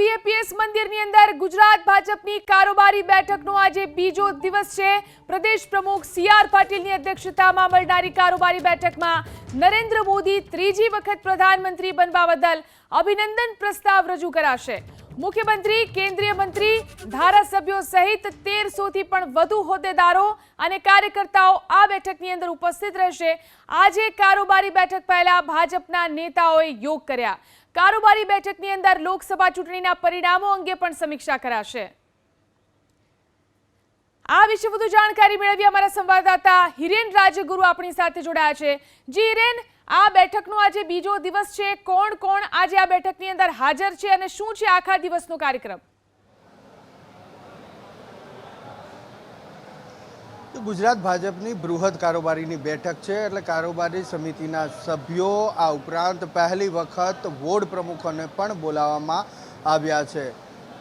BAPS મંદિરની અંદર ગુજરાત ભાજપની કારોબારી બેઠકનો આજે બીજો દિવસ છે। પ્રદેશ પ્રમુખ સી.આર. પાટીલની અધ્યક્ષતામાં મળનારી કારોબારી બેઠકમાં નરેન્દ્ર મોદી ત્રીજી વખત પ્રધાનમંત્રી બનવા બદલ અભિનંદન પ્રસ્તાવ રજૂ કરાશે। મુખ્યમંત્રી, કેન્દ્રીય મંત્રી, ધારાસભ્યો સહિત 1300થી પણ વધુ હોદ્દેદારો અને કાર્યકર્તાઓ આ બેઠકની અંદર ઉપસ્થિત રહેશે। આજે કારોબારી બેઠક પહેલા ભાજપના નેતાઓએ યોગ કર્યા। કારોબારી બેઠકની અંદર લોકસભા ચૂંટણીના પરિણામો અંગે પણ સમીક્ષા કરાશે। આ વિશે વધુ જાણકારી મેળવી અમારા સંવાદદાતા હિરેન રાજગુરુ આપણી સાથે જોડાયા છે। જી હિરેન, આ બેઠકનો આજે બીજો દિવસ છે, કોણ કોણ આજે આ બેઠકની અંદર હાજર છે અને શું છે આખા દિવસનો કાર્યક્રમ? ગુજરાત ભાજપની બૃહદ કારોબારીની બેઠક છે, એટલે કારોબારી સમિતિના સભ્યો આ ઉપરાંત પહેલી વખત વોર્ડ પ્રમુખોને પણ બોલાવવામાં આવ્યા છે।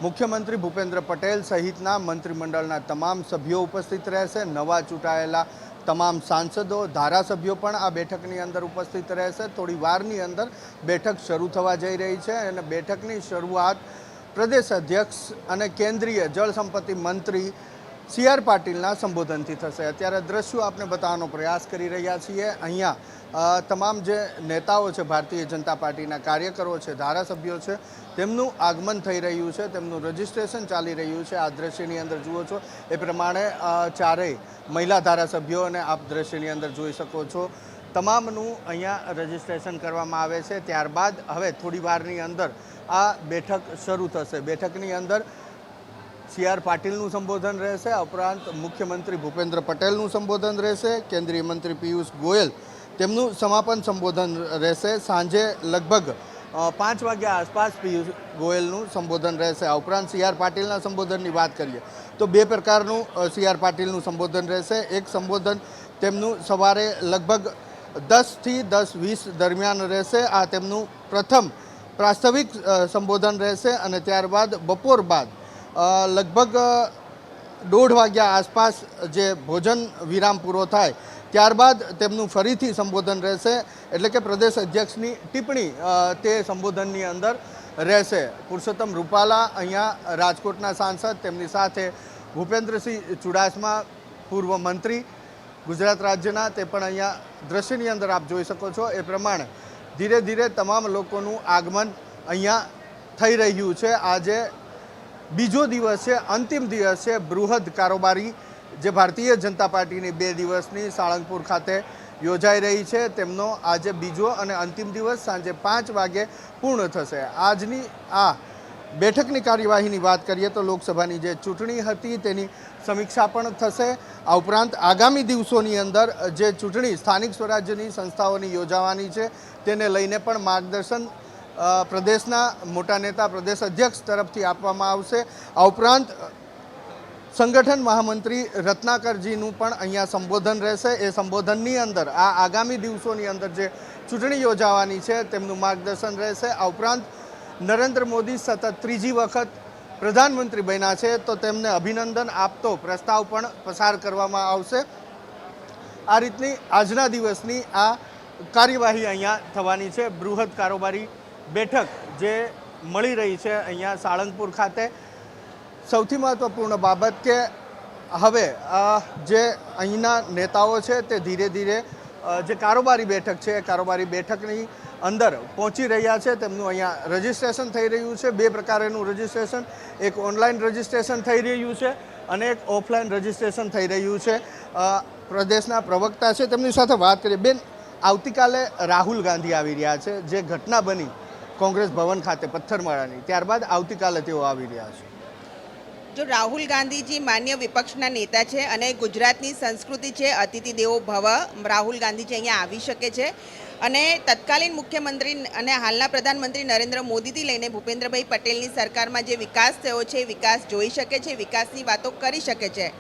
મુખ્યમંત્રી ભૂપેન્દ્ર પટેલ સહિતના મંત્રીમંડળના તમામ સભ્યો ઉપસ્થિત રહેશે। નવા ચૂંટાયેલા તમામ સાંસદો, ધારાસભ્યો પણ આ બેઠકની અંદર ઉપસ્થિત રહેશે। થોડી વારની અંદર બેઠક શરૂ થવા જઈ રહી છે અને બેઠકની શરૂઆત પ્રદેશ અધ્યક્ષ અને કેન્દ્રીય જળ સંપત્તિ મંત્રી સી.આર. પાટીલના સંબોધનથી થશે। અત્યારે દ્રશ્યો આપને બતાવવાનો પ્રયાસ કરી રહ્યા છીએ। અહીંયા તમામ જે નેતાઓ છે, ભારતીય જનતા પાર્ટીના કાર્યકરો છે, ધારાસભ્યો છે, તેમનું આગમન થઈ રહ્યું છે, તેમનું રજિસ્ટ્રેશન ચાલી રહ્યું છે। આ દ્રશ્યની અંદર જુઓ છો એ પ્રમાણે ચારેય મહિલા ધારાસભ્યોને આપ દ્રશ્યની અંદર જોઈ શકો છો। તમામનું અહીંયા રજિસ્ટ્રેશન કરવામાં આવે છે। ત્યારબાદ હવે થોડી વારની અંદર આ બેઠક શરૂ થશે। બેઠકની અંદર સી.આર. પાટીલનું સંબોધન રહેશે, આ ઉપરાંત મુખ્યમંત્રી ભૂપેન્દ્ર પટેલનું સંબોધન રહેશે, કેન્દ્રીય મંત્રી પિયુષ ગોયલ તેમનું સમાપન સંબોધન રહેશે। સાંજે લગભગ 5 વાગ્યા આસપાસ પિયુષ ગોયલનું સંબોધન રહેશે। આ ઉપરાંત સી.આર. પાટીલના સંબોધનની વાત કરીએ તો બે પ્રકારનું સી.આર. પાટીલનું સંબોધન રહેશે। એક સંબોધન તેમનું સવારે લગભગ 10થી 10:20 દરમિયાન રહેશે। આ તેમનું પ્રથમ પ્રાસ્તવિક સંબોધન રહેશે અને ત્યારબાદ બપોર બાદ લગભગ 1:30 વાગ્યા આસપાસ જે ભોજન વિરામ પૂરો થાય ત્યારબાદ તેમનું ફરીથી સંબોધન રહેશે, એટલે કે પ્રદેશ અધ્યક્ષની ટિપ્પણી તે સંબોધનની અંદર રહેશે। પુરુષોત્તમ રૂપાલા અહીંયા રાજકોટના સાંસદ, તેમની સાથે ભૂપેન્દ્રસિંહ ચુડાસમા પૂર્વ મંત્રી ગુજરાત રાજ્યના, તે પણ અહીંયા દ્રશ્યની અંદર આપ જોઈ શકો છો। એ પ્રમાણે ધીરે ધીરે તમામ લોકોનું આગમન અહીંયા થઈ રહ્યું છે। આજે બીજો દિવસ છે, અંતિમ દિવસ છે બૃહદ કારોબારી જે ભારતીય જનતા પાર્ટીની 2 દિવસની સાળંગપુર ખાતે યોજાઈ રહી છે, તેમનો આજે બીજો અને અંતિમ દિવસ સાંજે 5 વાગે પૂર્ણ થશે। આજની આ બેઠકની કાર્યવાહીની વાત કરીએ તો લોકસભાની જે ચૂંટણી હતી તેની સમીક્ષા પણ થશે। આ ઉપરાંત આગામી દિવસોની અંદર જે ચૂંટણી સ્થાનિક સ્વરાજ્યની સંસ્થાઓની યોજાવાની છે તેને લઈને પણ માર્ગદર્શન પ્રદેશના મોટા નેતા, પ્રદેશ અધ્યક્ષ તરફથી આપવામાં આવશે। આ ઉપરાંત સંગઠન મહામંત્રી રત્નાકરજીનું પણ અહીંયા સંબોધન રહેશે। એ સંબોધનની અંદર આ આગામી દિવસોની અંદર જે ચૂંટણી યોજાવાની છે તેમનું માર્ગદર્શન રહેશે। આ ઉપરાંત નરેન્દ્ર મોદી સતત ત્રીજી વખત પ્રધાનમંત્રી બન્યા છે તો તેમને અભિનંદન આપતો પ્રસ્તાવ પણ પસાર કરવામાં આવશે। આ રીતની આજના દિવસની આ કાર્યવાહી અહીંયા થવાની છે। બૃહદ કારોબારી બેઠક જે મળી રહી છે અહીંયા સાળંગપુર ખાતે। સૌથી મહત્ત્વપૂર્ણ બાબત કે હવે જે અહીંના નેતાઓ છે તે ધીરે ધીરે જે કારોબારી બેઠક છે એ કારોબારી બેઠકની અંદર પહોંચી રહ્યા છે। તેમનું અહીંયા રજિસ્ટ્રેશન થઈ રહ્યું છે। 2 પ્રકારનું રજિસ્ટ્રેશન, એક ઓનલાઈન રજિસ્ટ્રેશન થઈ રહ્યું છે અને એક ઓફલાઈન રજિસ્ટ્રેશન થઈ રહ્યું છે। પ્રદેશના પ્રવક્તા છે, તેમની સાથે વાત કરીએ। બેન, આવતીકાલે રાહુલ ગાંધી આવી રહ્યા છે, જે ઘટના બની કોંગ્રેસ ભવન ખાતે પથ્થરમારાની, ત્યારબાદ આવતીકાલે તેઓ આવી રહ્યા છે। જો રાહુલ ગાંધીજી માન્ય વિપક્ષના નેતા છે અને ગુજરાતની સંસ્કૃતિ છે અતિથિ દેવો ભવ, રાહુલ ગાંધીજી અહીંયા આવી શકે છે અને તત્કાલીન મુખ્યમંત્રી અને હાલના પ્રધાનમંત્રી નરેન્દ્ર મોદીથી લઈને ભૂપેન્દ્રભાઈ પટેલની સરકારમાં જે વિકાસ થયો છે એ વિકાસ જોઈ શકે છે, વિકાસની વાતો કરી શકે છે।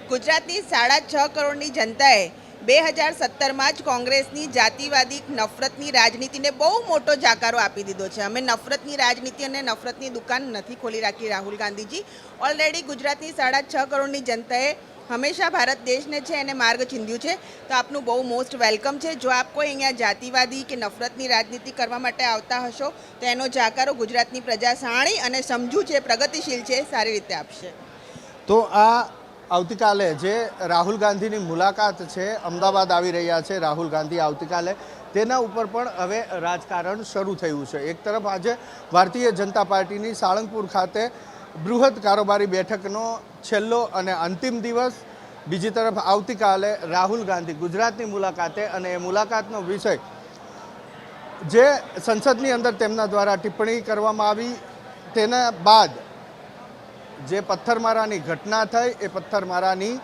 ગુજરાતની 6.5 કરોડની જનતાએ 2017માં જ કોંગ્રેસની જાતિવાદી નફરતની રાજનીતિને બહુ મોટો જાકારો આપી દીધો છે. અમે નફરતની રાજનીતિ અને નફરતની દુકાન નથી ખોલી રાખી રાહુલ ગાંધીજી. ઓલરેડી ગુજરાતની 6.5 કરોડની જનતાએ હંમેશા ભારત દેશને છે એને માર્ગ ચીંધ્યું છે. તો આપનું બહુ મોસ્ટ વેલકમ છે. જો આપ કોઈ અહીંયા જાતિવાદી કે નફરતની રાજનીતિ કરવા માટે આવતા હશો તો એનો જાકારો ગુજરાતની પ્રજા સાણી અને સમજુ છે, પ્રગતિશીલ છે, સારી રીતે આપશે. તો આ આવતીકાલે જે રાહુલ ગાંધીની મુલાકાત છે, અમદાવાદ આવી રહ્યા છે રાહુલ ગાંધી આવતીકાલે, તેના ઉપર પણ હવે રાજકારણ શરૂ થયું છે. એક તરફ આજે ભારતીય જનતા પાર્ટીની સાળંગપુર ખાતે બૃહદ કારોબારી બેઠકનો છેલ્લો અને અંતિમ દિવસ, બીજી તરફ આવતીકાલે રાહુલ ગાંધી ગુજરાતની મુલાકાતે, અને એ મુલાકાતનો વિષય જે સંસદની અંદર તેમના દ્વારા ટિપ્પણી કરવામાં આવી તેના બાદ જે પથ્થરમારાની ઘટના થઈ, એ પથ્થરમારાની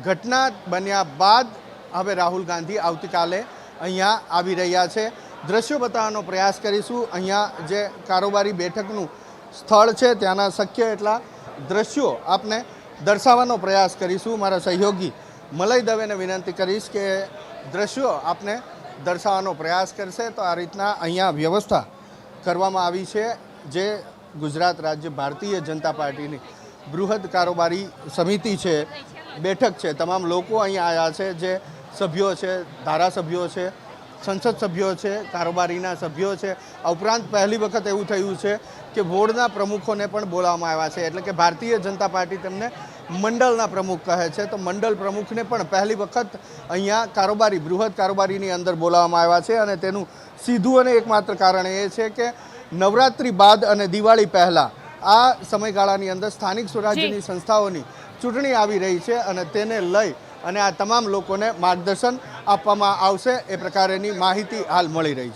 ઘટના બન્યા બાદ હવે રાહુલ ગાંધી આવતીકાલે અહીંયા આવી રહ્યા છે. દ્રશ્યો બતાવવાનો પ્રયાસ કરીશું. અહીંયા જે કારોબારી બેઠકનું સ્થળ છે ત્યાંના શક્ય એટલા દ્રશ્યો આપને દર્શાવવાનો પ્રયાસ કરીશું. મારા સહયોગી મલય દવેને વિનંતી કરીશ કે દ્રશ્યો આપને દર્શાવવાનો પ્રયાસ કરશે. તો આ રીતના અહીંયા વ્યવસ્થા કરવામાં આવી છે. જે ગુજરાત રાજ્ય ભારતીય જનતા પાર્ટીની બૃહદ કારોબારી સમિતિ છે, બેઠક છે, તમામ લોકો અહીંયા આવ્યા છે. જે સભ્યો છે, ધારાસભ્યો છે, સંસદ સભ્યો છે, કારોબારીના સભ્યો છે. આ ઉપરાંત પહેલી વખત એવું થયું છે કે બોર્ડના પ્રમુખોને પણ બોલાવવામાં આવ્યા છે. એટલે કે ભારતીય જનતા પાર્ટી તેમને મંડળના પ્રમુખ કહે છે, તો મંડળ પ્રમુખને પણ પહેલી વખત અહીંયા કારોબારી બૃહદ કારોબારીની અંદર બોલાવવામાં આવ્યા છે. અને તેનું સીધું અને એકમાત્ર કારણ એ છે કે નવરાત્રિ બાદ અને દિવાળી પહેલાં આ સમયગાળાની અંદર સ્થાનિક સ્વરાજ્યની સંસ્થાઓની ચૂંટણી આવી રહી છે, અને તેને લઈ અને આ તમામ લોકોને માર્ગદર્શન આપવામાં આવશે, એ પ્રકારેની માહિતી હાલ મળી રહી છે.